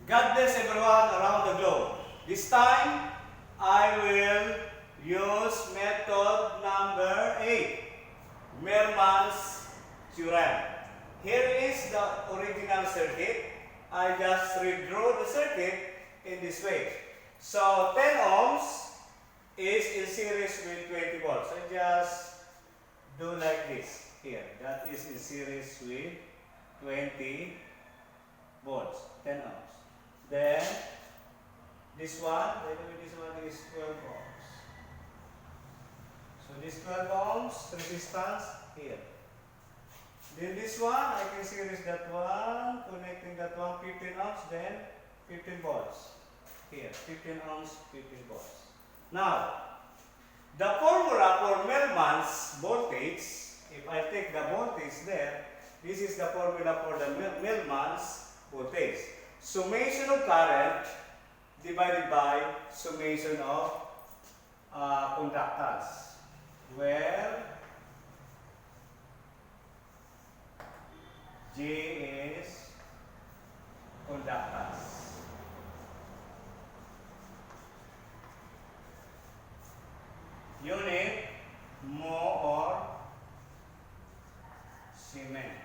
God bless everyone around the globe. This time, I will use method number 8, Merman's theorem. Here is the original circuit. I just redraw the circuit in this way. So 10 ohms is in series with 20 volts. I just do like this here. That is in series with 20 volts, 10 ohms. Then this one, by the way, this one is 12 ohms. So this 12 ohms resistance here. Then this one, I can series that one, connecting that one, 15 ohms, then 15 volts. Here, 15 ohms, 15 volts. Now, the formula for Merman's voltage, if I take the voltage there, this is the formula for the Merman's voltage. Summation of current divided by summation of conductance, where J is conductance. Unit, mho or Siemens.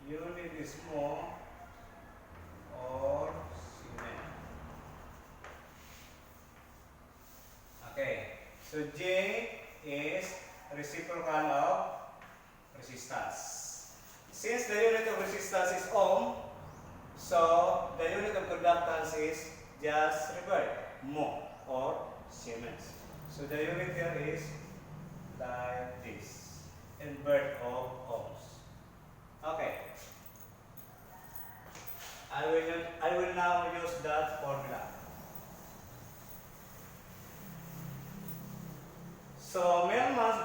Unit is mho or Siemens. Okay, so J is reciprocal of resistance. Since the unit of resistance is ohm, so the unit of conductance is just revert, mho or Siemens. So the unit here is like this, invert of ohms. Okay. I will now use that formula. So Merman's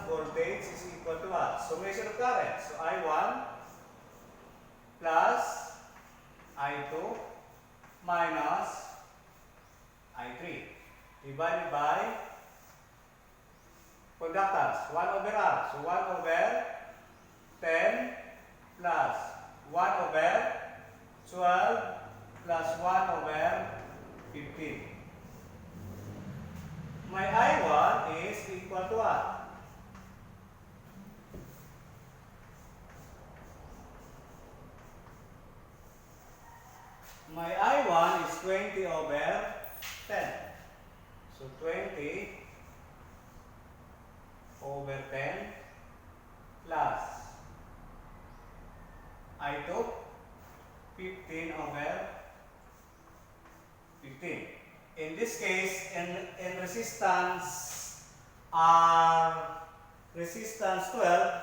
voltage is equal to what? Summation of current. So I1 plus I2 minus I3 divided by conductance, 1 over R. So 1 over 10 plus 1 over 12 plus 1 over 15. My I1 is equal to what? My I1 is 20 over 10. So 20 over 10 plus I2 15 over 15. In this case, in resistance resistance 12,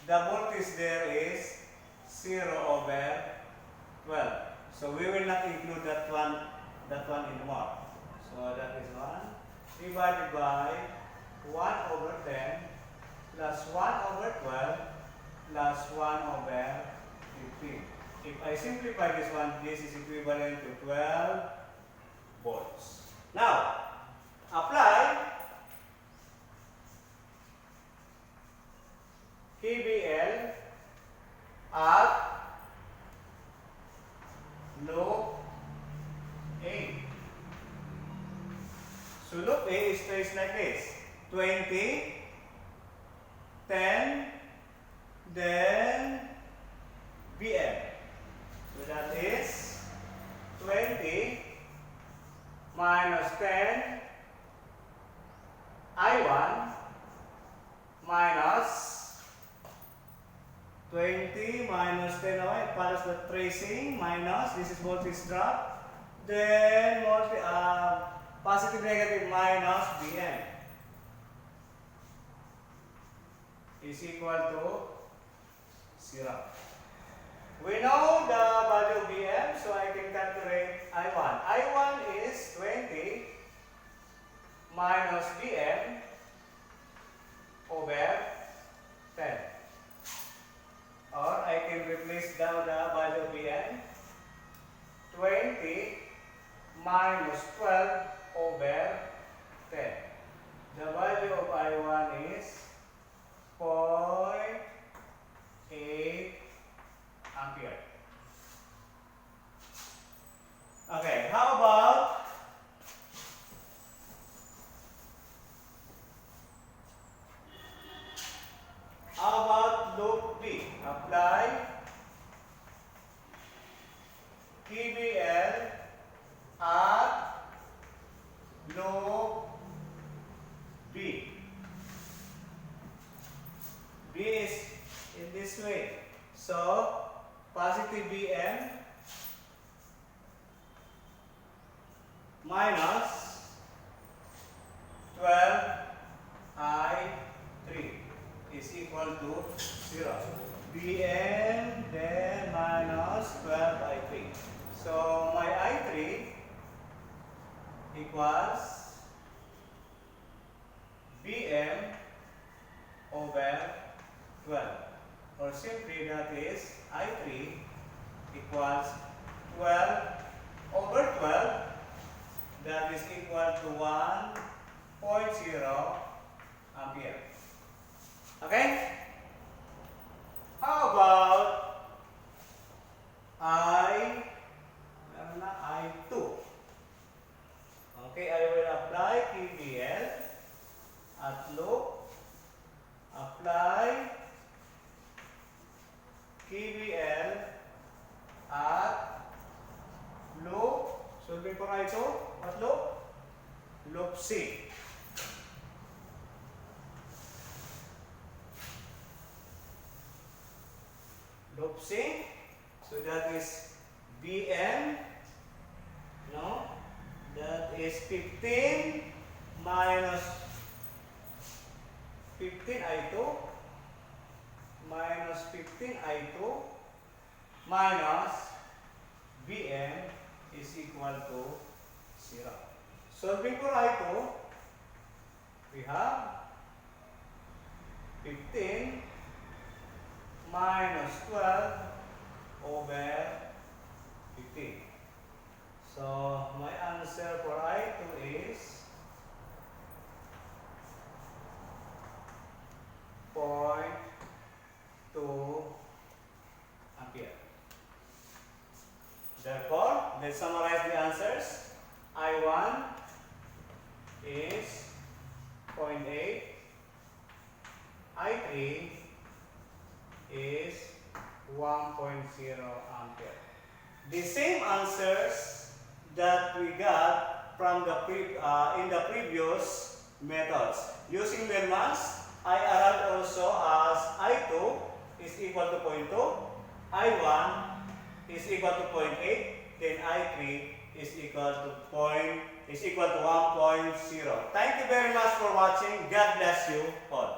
the voltage there is 0 over 12. So we will not include that one anymore. So that is 1 divided by 1 over 10 plus 1 over 12 plus 1 over 15. If I simplify this one, this is equivalent to 12 volts. Now, apply KVL at loop A. So loop A is traced like this: 20, 10, then BM. So that is 20 minus 10 I1 minus 20 minus 10 I1 plus the tracing minus, this is voltage drop, then positive negative minus BM is equal to 0. We know the value of BM, so I can calculate I1. I1 is 20 minus BM over 10. Or I can replace down the value of BM. 20 minus 12 over 10. The value of I1 is Bn then minus 12I3. So my I3 equals Bm over 12. Or simply that is I3 equals 12 over 12. That is equal to 1.0 ampere. Okay? How about I2? Okay, I will apply KVL at loop. Apply KVL at loop. Solving ko nga ito. At loop? Loop C. Loop C. So that is Bn. No? That is 15 minus 15I2 minus 15I2 minus Bn is equal to 0. Solving for I2, we have 15 minus 12 over 15. So my answer for I2 is 0.2 ampere. Therefore, let's summarize the answers. I1 is 0.8. I3 is 1.0 ampere. The same answers that we got from the in the previous methods. Using Mermans, I arrived also as I2 is equal to 0.2, I1 is equal to 0.8, then I3 is equal to 1.0. Thank you very much for watching. God bless you all.